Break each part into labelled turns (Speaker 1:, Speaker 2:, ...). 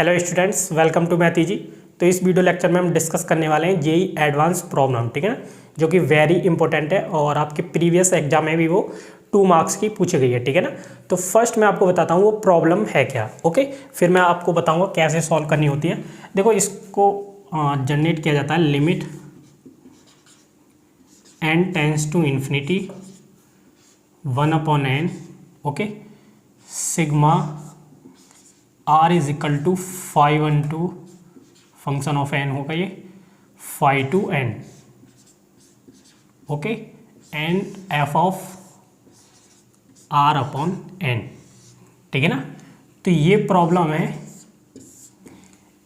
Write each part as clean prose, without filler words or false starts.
Speaker 1: Hello students, welcome to math easy. तो इस video lecture में हम डिस्कस करने वाले हैं जेई एडवांस प्रॉब्लम, ठीक है ना, जो कि वेरी इंपॉर्टेंट है और आपके प्रीवियस एग्जाम में भी वो 2 मार्क्स की पूछी गई है, ठीक है ना। तो फर्स्ट मैं आपको बताता हूँ वो प्रॉब्लम है क्या, ओके। फिर मैं आपको बताऊँगा कैसे सॉल्व करनी होती है। देखो, इसको जनरेट किया जाता है limit n tends to infinity 1/n, okay, sigma r is equal to 5/2 function of n होगा ये 5 to n, okay, and f of r/n, ठीक है ना। तो ये प्रॉब्लम है,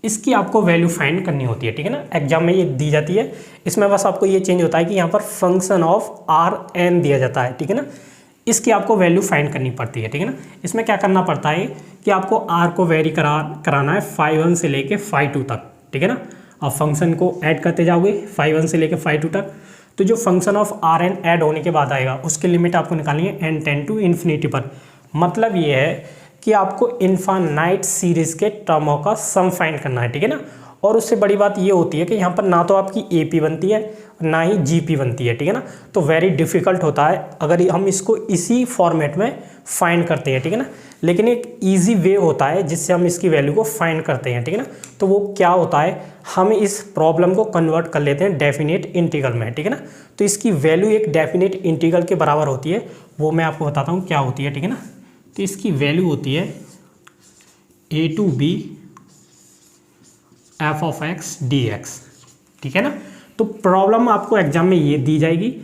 Speaker 1: इसकी आपको वैल्यू फाइंड करनी होती है, ठीक है ना। एग्जाम में ये दी जाती है, इसमें बस आपको ये चेंज होता है कि यहाँ पर फंक्शन ऑफ rn दिया जाता है, ठीक है ना। इसकी आपको वैल्यू फाइंड करनी पड़ती है, ठीक है ना। इसमें क्या करना पड़ता है कि आपको r को वेरी कराना है 5/1 से लेके 5/2 तक, ठीक है ना। आप फंक्शन को ऐड करते जाओगे 5/1 से लेके 5/2 तक, तो जो फंक्शन ऑफ rn ऐड होने के बाद आएगा उसकी लिमिट आपको निकालनी है n टेंड टू इन्फिनिटी पर। मतलब ये है कि आपको इनफाइनाइट सीरीज के टर्मों का सम फाइंड करना है, ठीक है ना। और उससे बड़ी बात ये होती है कि यहाँ पर ना तो आपकी AP बनती है ना ही GP बनती है, ठीक है ना। तो वेरी डिफ़िकल्ट होता है अगर हम इसको इसी फॉर्मेट में फाइंड करते हैं, ठीक है ना। लेकिन एक इजी वे होता है जिससे हम इसकी वैल्यू को फाइंड करते हैं, ठीक है ना। तो वो क्या होता है, हम इस प्रॉब्लम को कन्वर्ट कर लेते हैं डेफिनेट इंटीग्रल में, ठीक है ना। तो इसकी वैल्यू एक डेफिनेट इंटीग्रल के बराबर होती है, वो मैं आपको बताता हूँ क्या होती है, ठीक है ना। तो इसकी वैल्यू होती है a to b f of x dx, ठीक है ना। तो प्रॉब्लम आपको एग्जाम में ये दी जाएगी,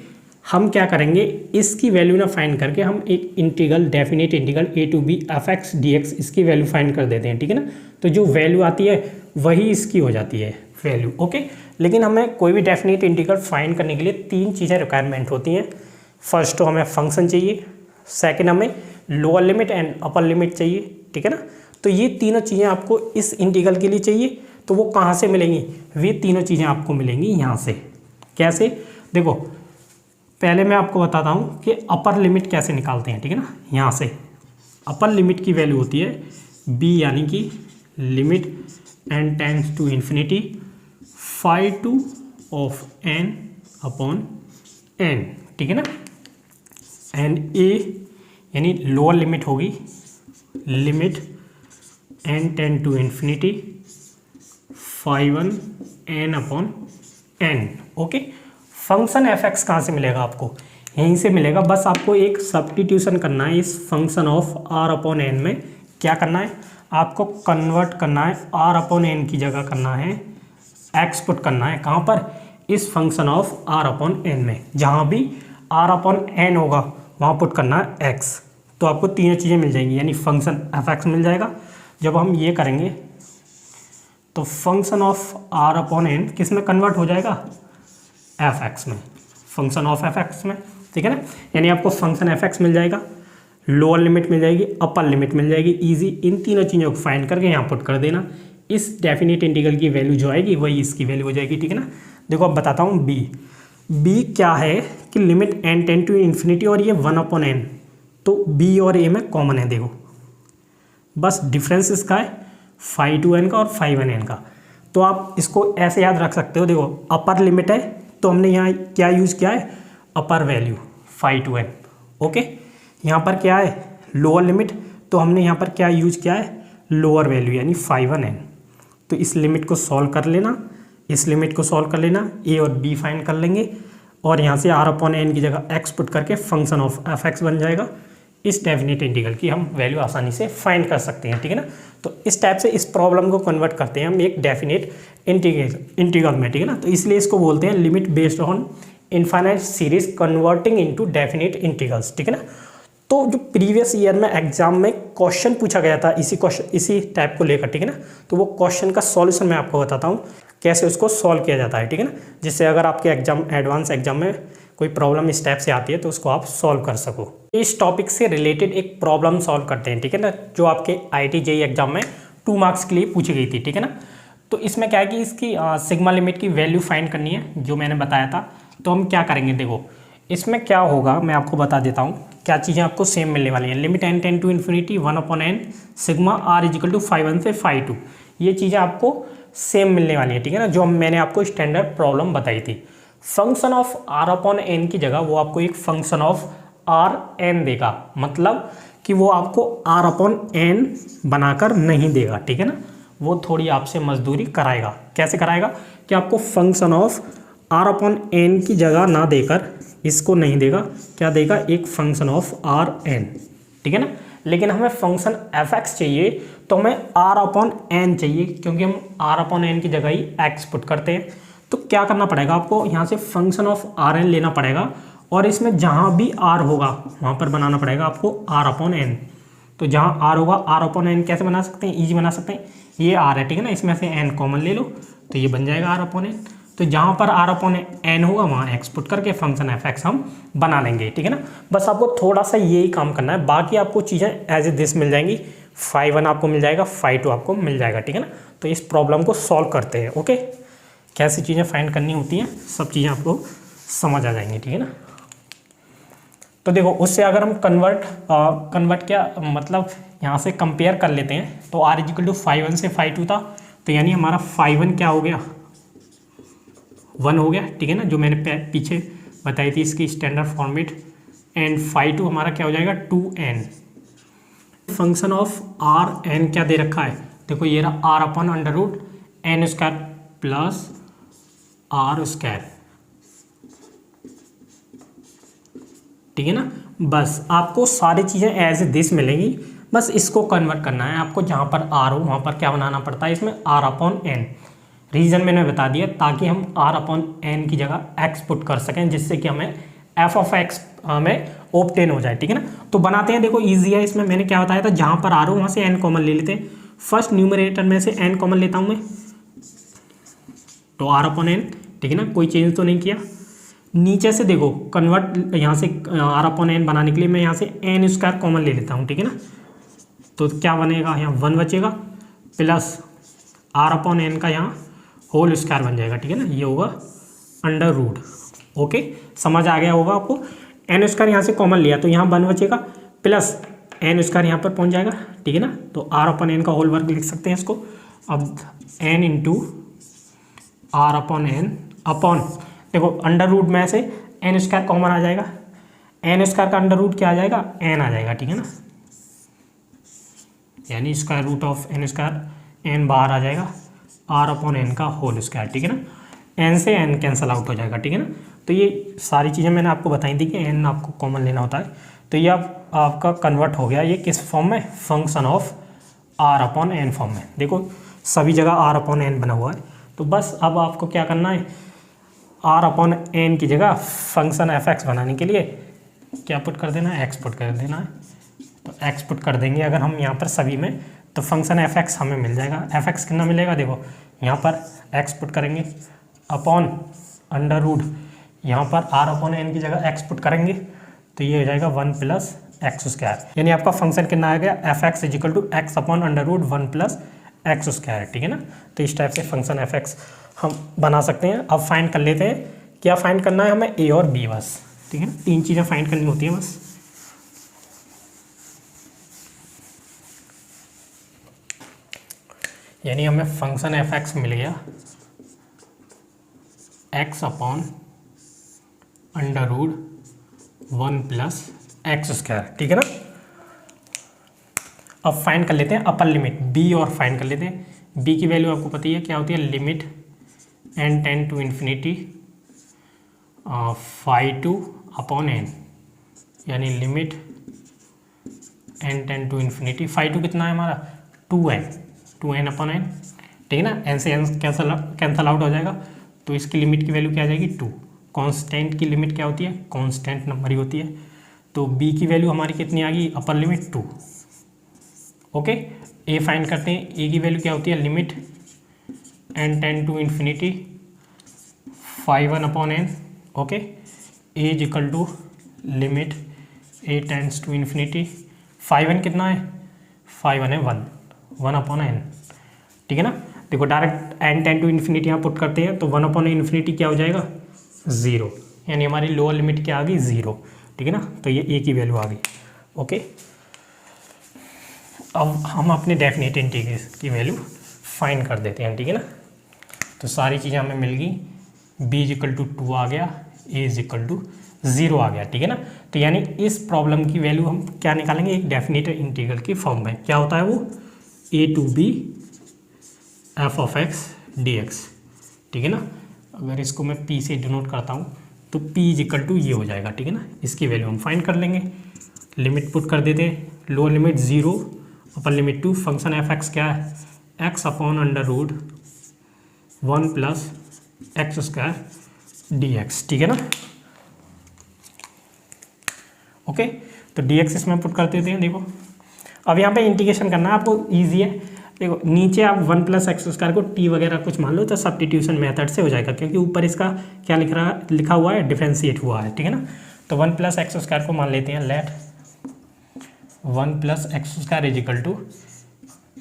Speaker 1: हम क्या करेंगे, इसकी वैल्यू ना फाइंड करके हम एक integral definite integral a to b f x dx इसकी वैल्यू फाइंड कर देते हैं, ठीक है ना। तो जो वैल्यू आती है वही इसकी हो जाती है वैल्यू, ओके। लेकिन हमें कोई भी डेफिनेट इंटीग्रल फाइंड करने के लिए 3 चीज़ें रिक्वायरमेंट होती हैं। फर्स्ट तो हमें फंक्शन चाहिए, सेकेंड हमें lower limit and upper limit चाहिए, ठीक है ना। तो ये तीनों चीज़ें आपको इस इंटीग्रल के लिए चाहिए। तो वो कहाँ से मिलेंगी, वे तीनों चीज़ें आपको मिलेंगी यहाँ से। कैसे, देखो पहले मैं आपको बताता हूँ कि अपर लिमिट कैसे निकालते हैं, ठीक है ना। यहाँ से अपर लिमिट की वैल्यू होती है b, यानी कि limit n tends to infinity 5/2 of n/n, ठीक है ना। एंड a यानी लोअर लिमिट होगी limit n tend to infinity 5/1 n/n, okay. Function f(x) कहाँ से मिलेगा आपको, यहीं से मिलेगा। बस आपको एक सब्स्टिट्यूशन करना है इस फंक्शन ऑफ r/n में। क्या करना है, आपको कन्वर्ट करना है r/n की जगह करना है x पुट करना है। कहाँ पर, इस फंक्शन ऑफ r/n में। जहाँ भी r/n होगा वहाँ पुट करना है x। तो आपको तीनों चीज़ें मिल जाएंगी, यानी फंक्शन f(x) मिल जाएगा। जब हम ये करेंगे तो फंक्शन ऑफ r/n किस में कन्वर्ट हो जाएगा, f(x) में, फंक्शन ऑफ f(x) में, ठीक है ना। यानी आपको फंक्शन f(x) मिल जाएगा, लोअर लिमिट मिल जाएगी, अपर लिमिट मिल जाएगी। इजी, इन तीनों चीज़ों को फाइंड करके यहाँ पुट कर देना। इस डेफिनेट इंटीग्रल की वैल्यू जो आएगी वही इसकी वैल्यू हो जाएगी, ठीक है ना। देखो अब बताता हूँ b क्या है कि limit n tend to infinity और ये 1/n, तो b और a में कॉमन है। देखो बस डिफरेंस इसका है 5/2n का और 5/n का। तो आप इसको ऐसे याद रख सकते हो। देखो अपर लिमिट है तो हमने यहाँ क्या यूज़ किया है, अपर वैल्यू 5/2n, ओके। यहाँ पर क्या है, लोअर लिमिट, तो हमने यहाँ पर क्या यूज़ किया है, लोअर वैल्यू यानी 5/n। तो इस लिमिट को सॉल्व कर लेना, इस लिमिट को सॉल्व कर लेना, a और b फाइंड कर लेंगे और यहाँ से r/n की जगह x पुट करके फंक्शन ऑफ f(x) बन जाएगा। इस डेफिनेट इंटीग्रल की हम वैल्यू आसानी से फाइंड कर सकते हैं, ठीक है ना। तो इस टाइप से इस प्रॉब्लम को कन्वर्ट करते हैं हम एक डेफिनेट इंटीग्रल में, ठीक है ना। तो इसलिए इसको बोलते हैं limit based on infinite series converting into definite integrals, ठीक है ना। तो जो प्रीवियस ईयर में एग्जाम में क्वेश्चन पूछा गया था इसी टाइप को लेकर, ठीक है ना। तो वो क्वेश्चन का सॉल्यूशन मैं आपको बताता हूँ कैसे उसको सॉल्व किया जाता है, ठीक है ना। जिससे अगर आपके एडवांस एग्जाम में कोई प्रॉब्लम इस टाइप से आती है तो उसको आप सॉल्व कर सको। इस टॉपिक से रिलेटेड एक प्रॉब्लम सॉल्व करते हैं, ठीक है ना, जो आपके IIT JEE एग्जाम में 2 मार्क्स के लिए पूछी गई थी, ठीक है ना। तो इसमें क्या है कि इसकी सिग्मा लिमिट की वैल्यू फाइंड करनी है, जो मैंने बताया था। तो हम क्या करेंगे, देखो इसमें क्या होगा मैं आपको बता देता हूँ। क्या चीज़ें आपको सेम मिलने वाली हैं। Limit n tend to infinity 1/n sigma r is equal to 5/1 से 5/2, ये चीज़ें आपको सेम मिलने वाली है, ठीक है ना, जो मैंने आपको स्टैंडर्ड प्रॉब्लम बताई थी। Function of r upon n की जगह वो आपको एक फंक्शन ऑफ आर एन देगा, मतलब कि वो आपको आर अपॉन एन बनाकर नहीं देगा, ठीक है ना, वो थोड़ी आपसे मजदूरी कराएगा। कैसे कराएगा कि आपको function of r upon n की जगह ना देकर इसको नहीं देगा, क्या देगा, एक फंक्शन ऑफ आर एन, ठीक है ना। लेकिन हमें फंक्शन एफ एक्स चाहिए तो हमें आर अपॉन एन चाहिए, क्योंकि हम आर अपॉन एन की जगह ही एक्स पुट करते हैं। तो क्या करना पड़ेगा आपको, यहाँ से फंक्शन ऑफ आर एन लेना पड़ेगा और इसमें जहाँ भी आर होगा वहाँ पर बनाना पड़ेगा आपको आर अपॉन एन। तो जहाँ आर होगा आर अपॉन एन कैसे बना सकते हैं, ईजी बना सकते हैं, ये आर है, ठीक है ना, इसमें से एन कॉमन ले लो तो ये बन जाएगा आर अपॉन एन। तो जहाँ पर आर अपॉन एन होगा वहाँ एक्स पुट करके फंक्शन एफ एक्स हम बना लेंगे, ठीक है ना। बस आपको थोड़ा सा यही काम करना है, बाकी आपको चीज़ें एज ए दिस मिल जाएंगी। फाई 1 आपको मिल जाएगा, फाई 2 आपको मिल जाएगा, ठीक है ना। तो इस प्रॉब्लम को सॉल्व करते हैं, ओके। कैसी चीज़ें फाइंड करनी होती हैं सब चीज़ें आपको समझ आ जाएंगी, ठीक है ना। तो देखो उससे अगर हम कन्वर्ट क्या मतलब यहाँ से कंपेयर कर लेते हैं, तो आर इजिकल टू फाई 1 से फाई 2 था, तो यानी हमारा फाई 1 क्या हो गया, 1 हो गया, ठीक है ना, जो मैंने पीछे बताई थी इसकी स्टैंडर्ड फॉर्मेट। एंड फाई 2 हमारा क्या हो जाएगा 2n। Function of are N क्या दे रखा है, देखो ये रहा r upon under root n square plus r square, ठीक है ना। बस आपको सारी चीज़ें एज दिस मिलेंगी, बस इसको कन्वर्ट करना है आपको। जहाँ पर आर हो वहाँ पर क्या बनाना पड़ता है, इसमें आर अपॉन एन। रीज़न मैंने बता दिया ताकि हम आर अपॉन एन की जगह एक्स पुट कर सकें, जिससे कि हमें एफ ऑफ एक्स हमें ऑब्टेन हो जाए, ठीक है ना। तो बनाते हैं, देखो ईजी है। इसमें मैंने क्या बताया था, जहाँ पर आर हो वहाँ से एन कॉमन ले लेते हैं। फर्स्ट न्यूमरेटर में से एन कॉमन लेता हूँ मैं, तो आर अपॉन एन, ठीक है ना, कोई चेंज तो नहीं किया। नीचे से देखो कन्वर्ट, यहाँ से आर अपॉन एन बनाने के लिए मैं यहाँ से एन स्क्वायर कॉमन ले लेता हूँ, ठीक है ना। तो क्या बनेगा, यहाँ 1 बचेगा प्लस आर अपॉन एन का यहाँ होल स्क्वायर बन जाएगा, ठीक है ना, ये होगा अंडर रूट। ओके, समझ आ गया होगा आपको। एन स्क्वायर यहाँ से कॉमन लिया तो यहाँ 1 बचेगा प्लस एन स्क्वायर यहाँ पर पहुँच जाएगा, ठीक है ना। तो आर अपॉन एन का होल वर्ग लिख सकते हैं इसको। अब n into r upon n upon, देखो अंडर रूट में से एन स्क्वायर कॉमन आ जाएगा, एन स्क्वायर का अंडर रूट क्या आ जाएगा, एन आ जाएगा, ठीक है ना, यानी square root of n square, n बाहर आ जाएगा, आर अपॉन एन का होल स्क्वायर, ठीक है ना। एन से एन कैंसिल आउट हो जाएगा, ठीक है ना। तो ये सारी चीज़ें मैंने आपको बताई थी कि एन आपको कॉमन लेना होता है। तो ये आपका कन्वर्ट हो गया, ये किस फॉर्म में, function of r upon n form में। देखो सभी जगह आर अपॉन एन बना हुआ है। तो बस अब आपको क्या करना है, आर अपॉन एन की जगह फंक्शन एफ एक्स बनाने के लिए क्या पुट कर देना है, एक्स पुट कर देना है। तो एक्स पुट कर देंगे अगर हम यहाँ पर सभी में, तो फंक्शन एफ एक्स हमें मिल जाएगा। एफ एक्स कितना मिलेगा, देखो यहाँ पर एक्स पुट करेंगे अपॉन अंडर रूट, यहाँ पर आर अपॉन एन की जगह एक्स पुट करेंगे तो ये हो जाएगा 1 प्लस एक्स स्क्वायर। यानी आपका फंक्शन कितना आ गया, f x is equal to x upon under root 1 plus x square, ठीक है ना। तो इस टाइप से फंक्शन एफ एक्स हम बना सकते हैं। अब फाइंड कर लेते हैं, क्या फाइंड करना है हमें, ए और बी बस, ठीक है ना, 3 चीज़ें फाइंड करनी होती हैं बस। यानी हमें फंक्शन एफ एक्स मिल गया x upon under root 1 plus x square, ठीक है ना। अब फाइंड कर लेते हैं अपर लिमिट बी और फाइंड कर लेते हैं। बी की वैल्यू आपको पता ही है क्या होती है, limit n tend to infinity phi 2 upon n, यानी limit n tend to infinity, phi 2 कितना है हमारा 2n अपॉन एन, ठीक है ना। एन से एन कैंसल आउट हो जाएगा, तो इसकी लिमिट की वैल्यू क्या आ जाएगी 2। कांस्टेंट की लिमिट क्या होती है, कांस्टेंट नंबर ही होती है। तो b की वैल्यू हमारी कितनी आ गई, upper limit 2। Okay, a find करते हैं, a की वैल्यू क्या होती है, limit n tend to infinity phi 1 upon n. Okay, a is equal to limit a tends to infinity, phi 1 कितना है, फाई 1 है 1 अपॉन एन, ठीक है ना। देखो direct n tend to infinity यहाँ पुट करते हैं तो 1 अपॉन इन्फिनिटी क्या हो जाएगा 0, यानी हमारी लोअर लिमिट क्या आ गई 0, ठीक है ना। तो ये a की वैल्यू आ गई। ओके, अब हम अपने डेफिनेट इंटीग्रल की वैल्यू फाइंड कर देते हैं, ठीक है ना। तो सारी चीज़ें हमें मिल गई, b इज इक्वल टू 2 आ गया, a इज इक्वल टू 0 आ गया, ठीक है ना। तो यानी इस प्रॉब्लम की वैल्यू हम क्या निकालेंगे, एक डेफिनेट इंटीग्रल की फॉर्म में। क्या होता है वो, a to b f of x dx, ठीक है ना। अगर इसको मैं p से डिनोट करता हूँ तो p इज इक्वल टू ये हो जाएगा, ठीक है ना। इसकी वैल्यू हम फाइंड कर लेंगे, लिमिट पुट कर देते हैं, lower limit 0 upper limit 2, function f x क्या है, x upon under root 1 plus x square d x, ठीक है ना। ओके, तो डी एक्स इसमें पुट कर देते हैं। देखो अब यहाँ पे इंटीग्रेशन करना है आपको, ईजी है। देखो नीचे आप 1 प्लस एक्स स्क्वायर को टी वगैरह कुछ मान लो तो सब्स्टिट्यूशन मेथड से हो जाएगा, क्योंकि ऊपर इसका क्या लिखा हुआ है, डिफरेंशिएट हुआ है, ठीक है ना। तो 1 प्लस एक्स स्क्वायर को मान लेते हैं, let 1 plus x square is equal to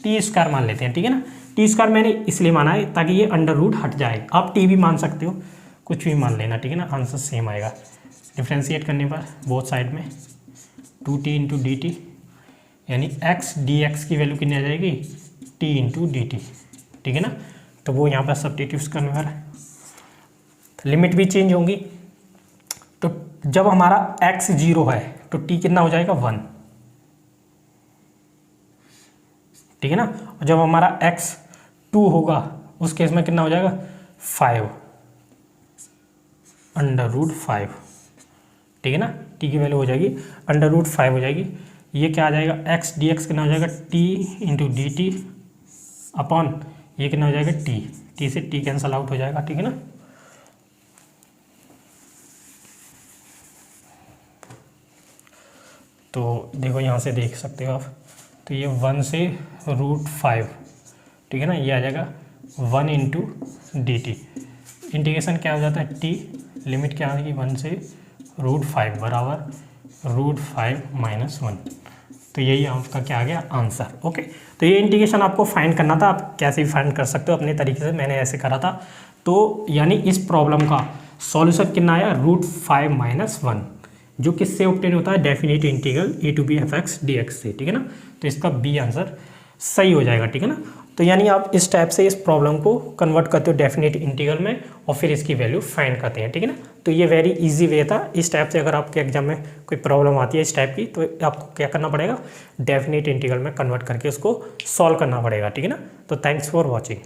Speaker 1: t square मान लेते हैं, ठीक है ना। टी स्क्वायर मैंने इसलिए माना है ताकि ये अंडर रूट हट जाए, आप टी भी मान सकते हो, कुछ भी मान लेना, ठीक है ना, आंसर सेम आएगा। डिफ्रेंशिएट करने पर बोथ साइड में 2t इंटू डी टी, यानी x dx की वैल्यू कितनी आ जाएगी, t इंटू डी टी, ठीक है ना। तो वो यहाँ पर सब्स्टिट्यूट करने पर लिमिट भी चेंज होंगी। तो जब हमारा x 0 है तो t कितना हो जाएगा, 1, ठीक है ना। और जब हमारा x 2 होगा उस केस में कितना हो जाएगा, 5 अंडर रूट 5, ठीक है ना। t की वैल्यू हो जाएगी अंडर रूट 5 हो जाएगी। ये क्या आ जाएगा, x dx कितना हो जाएगा, t into D T upon ये कितना हो जाएगा, t से t कैंसल आउट हो जाएगा, ठीक है ना। तो देखो यहाँ से देख सकते हो आप, तो ये 1 से रूट 5, ठीक है ना, ये आ जाएगा 1 इंटू डी टी। इंटीग्रेशन क्या हो जाता है, t लिमिट क्या आएगी, 1 से रूट 5 बराबर रूट 5 माइनस 1। तो यही आपका क्या आ गया, आंसर। ओके, तो ये इंटीग्रेशन आपको फाइंड करना था, आप कैसे भी फाइंड कर सकते हो अपने तरीके से, मैंने ऐसे करा था। तो यानी इस प्रॉब्लम का सॉल्यूशन कितना आया, रूट 5 माइनस 1, जो किससे ऑब्टेन होता है, definite integral a to b f x d x से, ठीक है ना। तो इसका बी आंसर सही हो जाएगा, ठीक है ना। तो यानी आप इस टाइप से इस प्रॉब्लम को कन्वर्ट करते हो डेफिनेट इंटीग्रल में और फिर इसकी वैल्यू फाइंड करते हैं, ठीक है ना। तो ये वेरी इजी वे था। इस टाइप से अगर आपके एग्जाम में कोई प्रॉब्लम आती है इस टाइप की, तो आपको क्या करना पड़ेगा, डेफिनेट इंटीग्रल में कन्वर्ट करके उसको सॉल्व करना पड़ेगा, ठीक है ना। तो थैंक्स फॉर वॉचिंग।